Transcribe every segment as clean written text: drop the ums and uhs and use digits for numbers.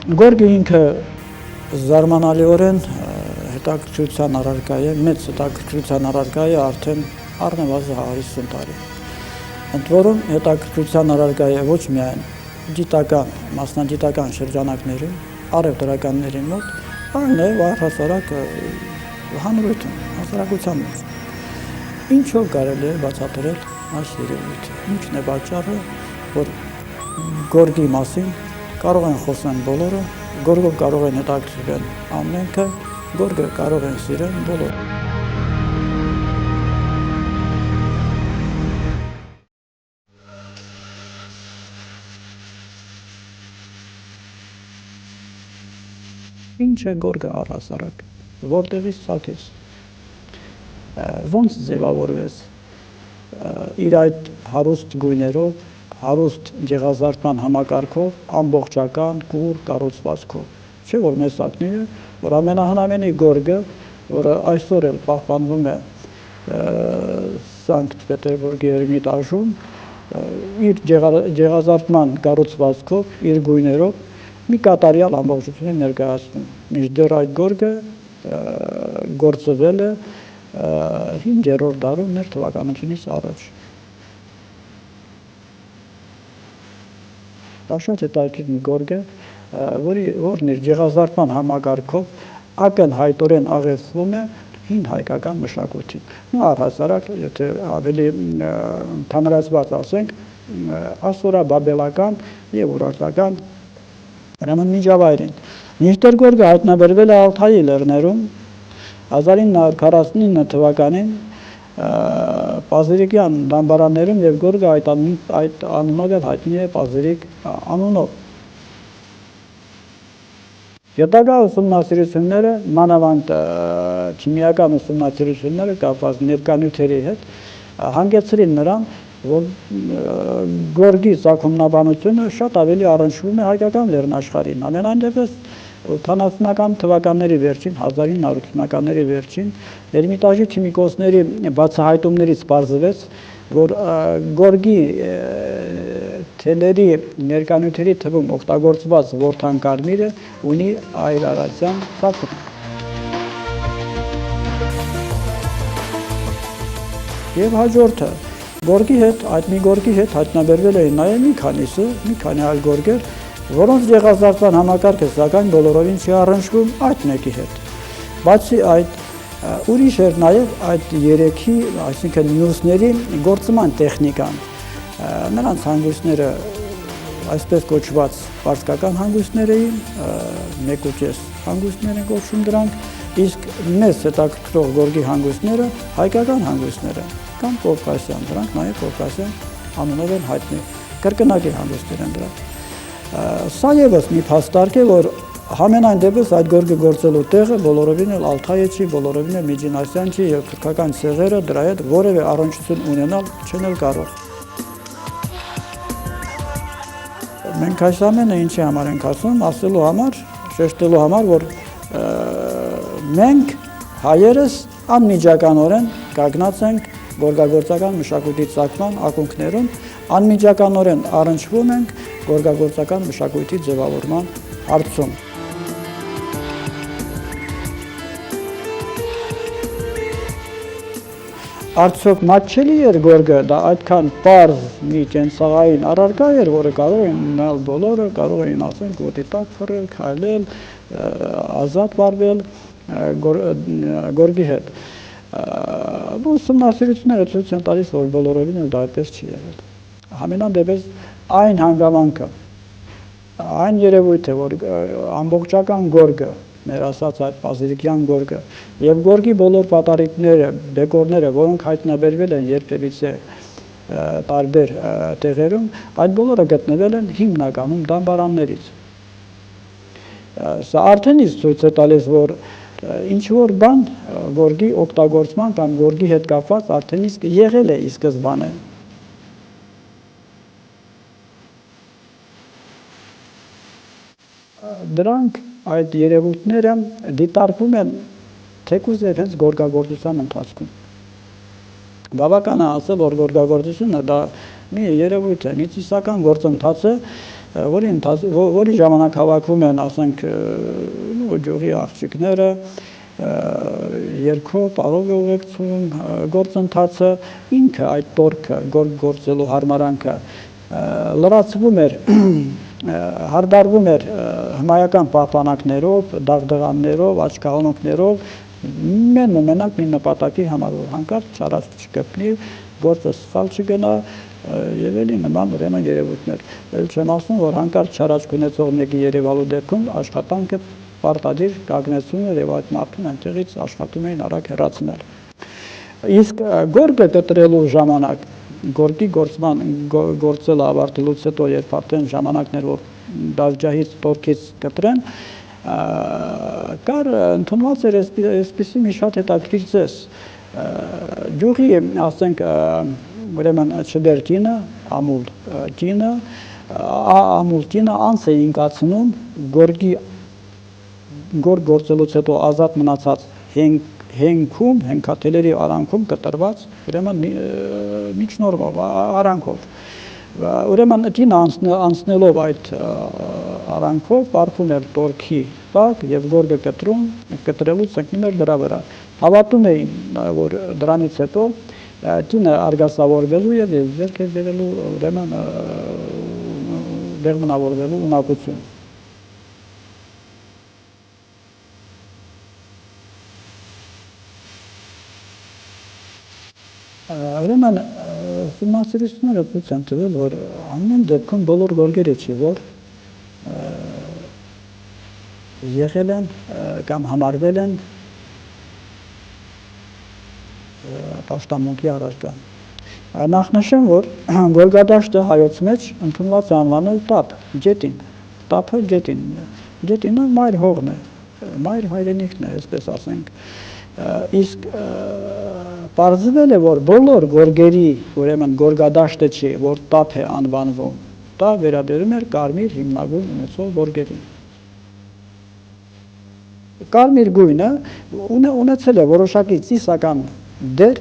Գորգը ինքը զարմանալիորեն հետաքրքրության առարկա է, մեծ հետաքրքրության առարկա է արդեն առնվազն 50 տարի։ Ընդ որում հետաքրքրության առարկա է ոչ միայն գիտական, մասնագիտական շրջանակներում, առևտրականների մոտ, այլ նաև առհասարակ հանրույթում, հասարակության մեջ։ Ինչով կարելի է բացատրել այս երևույթը։ Ինչն է պատճառը, որ գորգի մասին կարող են խոսեն բոլորը, գորգով կարող են հետաքրքրվել ամենքը, գորգը կարող են սիրել բոլորը։ Ինչ է գորգը առհասարակ, որտեղից ծագեց, ոնց ձևավորվեց, իր այդ հարուստ գույներով, հարուստ գեղազարդման համակարգով, ամբողջական, կուռ կառուցվածքով, չէ՞ որ մեզ սակնի է, որ ամենահնամենի գորգը, որը այսօր էլ պահպանվում է Սանկտ Պետերբուրգի Էրմիտաժում, իր գեղազարդման կառուցվածքով, իր գույներով մի կատարյալ ամբողջություն ներկայացնում, մինչդեռ այդ գորգը գործվել է 5-րդ դարում մեր թվականությունից առաջ։ Դա շատ հետաքրքիր գորգ է, որն իր գեղազարդման համակարգով ակնհայտորեն աղերսվում է հին հայկական մշակույթին։ Առհասարակ, եթե ավելի ընդհանրացված ասենք, ասորաբաբելական և ուրարտական միջավայրին։ Մինչդեռ գորգը հայտնաբերվել է Ալթայի լեռներում 1949 թվականին Պազիրիկյան դամբարաններում և գորգը այդ անունով էլ հայտնի է Պազիրիկ անունով։ Հետագա ուսումնասիրությունները, մանավանդ քիմիական ուսումնասիրությունները կապված ներկանյութերի հետ, հանգեցրին նրան, որ գորգի ծագումնաբանությունը շատ ավելի առնչվում է հայկական լեռնաշխարհին։ Ամենայն դեպս 80-ական թվականների վերջին, 1980-ականների վերջին Էրմիտաժի քիմիկոսների բացահայտումներից պարզվեց, որ գորգի թելերի ներկանյութերի թվում օգտագործված որդանկարմիրը ունի այրարացիան ծագում։ Եվ հաջորդը այդ մի գորգի հետ հայտնաբերվել էին նաև մի քանի այլ գորգեր, որոնց գեղազարդման համակարգը սակայն բոլորովին չի առնչվում այդ մեկի հետ։ Բացի այդ, ուրիշ էր նաև այդ երեքի, այսինքն մյուսների գործման տեխնիկան։ Նրանց հանգույցները այսպես կոչված պարսկական հանգույցներ էին, 1.5 հանգույցներ են կոչվում դրանք, իսկ մեզ հետաքրքրող գորգի հանգույցները հայկական հանգույցներ են կամ կովկասյան, դրանք նաև կովկասյան անունով են հայտնի, կրկնակի հանգույցներ են դրանք։ Սա ևս մի փաստարկ է, որ համենայն դեպս այդ գորգը գործելու տեղը բոլորովին էլ Ալթայը չի, բոլորովին էլ Միջինասիան չի և թուրքական ցեղերը դրա հետ որևէ առնչություն ունենալ չեն էլ կարող։ Մենք այս ամենը ինչի համար ենք ասում, ասելու համար, շեշտելու համար, որ մենք հայերս անմիջականորեն կանգնած ենք գորգագործական մշակույթի ծագման ակունքներում, անմիջականորեն առնչվում ենք գորգագործական մշակույթի ձևավորման հարցում։ Արդյոք մատչելի էր գորգը, դա այդքան պարզ մի կենցաղային առարկա էր, որը կարող էին ունենալ բոլորը, կարող էին ասենք ոտի տակ փռել, քայլել, ազատ վարվել գորգի հետ։ Ուսումնասիրությունները ցույց են տալիս, որ բոլորովին էլ դա այդպես չի եղել։ Համենայն դեպս այն հանգամանքը, այն երևույթը, որ ամբողջական գորգը, մեր ասած այդ պազիրիկյան գորգը և գորգի բոլոր պատառիկները, դեկորները, որոնք հայտնաբերվել են երբևիցե տարբեր տեղերում, այդ բոլորը գտնվել են հիմնականում դամբարաններից։ Սա արդեն իսկ ցույց է տալիս, որ ինչ-որ բան գորգի օգտագործման կամ գորգի հետ կապված արդեն իսկ եղել է ի սկզբանե։ Դրանք այդ երևույթները դիտարկվում են թեկուզ և հենց գորգագործության ընթացքում։ Բավական է ասել, որ գորգագործությունը դա մի երևույթ է, մի ծիսական գործընթաց է, որի ժամանակ հավաքվում են, ասենք, ջուղի աղջիկները, երկով, պարով է ուղեկցում, գործընթացը, ինքը այդ տորքը, գորգ գործելու հարմարանքը լրացվում էր, հարդարվում էր հմայական պահպանակներով, դաղդղաններով, աչքահոնոկներով, մենակ մի նպատակի համար, որ հանկարծ չարած չկպնի, գործը սխալ չգնա, եւ էլի նման ուրեմն երևույթներ։ Էլ չեմ ասում, որ հանկարծ չարաճք ունեցող մեկի երևալու դեպքում աշխատանքը պարտադիր կանգնեցում էր եւ այդ մարդուն այնտեղից աշխատում էին արագ հեռացնել։ Իսկ գորգը կտրելու ժամանակ, գորգի գործելը ավարտելուց հետո, երբ արդեն ժամանակներ որ դավջահից տորքից կտրեն, կար ընդունված էր այսպիսի մի շատ հետաքրքիր ծես։ Ջուղի, ասենք, ուրեմն չդեր կինը, ամուլ կինը անց է ինկացնում գորգ գործելուց հետո ազատ մնացած հենքում, հենքաթելերի արանքում կտրված, ուրեմն միջնորմով, արանքով։ Ուրեմն կինը անցնելով այդ արանքով պարփում էր տորքի տակ եւ գորգը կտրելուց ընկնում էր դրա վրա։ Հավատում էին, որ դրանից հետո կինը արգասավորվելու եւ ձեռք է բերելու ուրեմն դեղմնավորվելու ունակություն։ Ուրեմն ուսումնասիրությունները ցույց են տվել, որ ամեն դեպքում բոլոր գորգերը չի, որ եղել են կամ համարվել են պաշտամունքի առարկա։ Նախնշեմ, որ գորգադաշտը հայոց մեջ ընդունված է անվանել տափ, ջետին, տափը ջետին, ջետինը մայր հողն է, մայր հայրենիքն է, այսպես ասենք։ Իսկ պարզվել է, որ բոլոր գորգերի, ուրեմն գորգադաշտը չի, որ տափ է անվանվում, դա վերաբերում էր կարմիր հիմնագույն ունեցող գորգերին։ Կարմիր գույնը ունեցել է որոշակի ծիսական դեր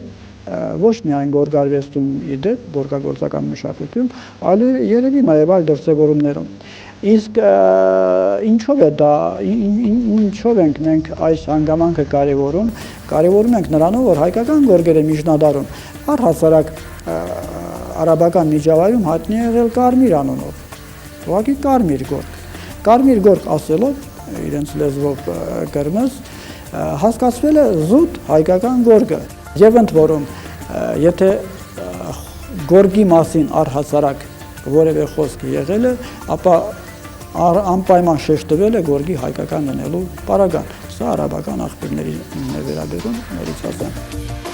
ոչ միայն գորգարվեստում իդեպ, գորգագործական մշակույթում, այլ երևի նաև այլ դրսևորումներում։ Իսկ ինչով է դա, ինչով ենք մենք այս հանգամանքը կարևորում ենք նրանով, որ հայկական գորգերը միջնադարում առհասարակ արաբական միջավայրում հայտնի է եղել կարմիր անունով, ուղղակի կարմիր գորգ ասելով, իրենց լեզվով կրմыз, հասկացվել է զուտ հայկական գորգը։ Եվ ընդ որում, եթե գորգի մասին առհասարակ որևէ խոսք եղել է, ապա անպայման շեշտվել է գորգի հայկական լինելու պարագան։ Սա արաբական աղբյուրների վերաբերում նորից ասեմ։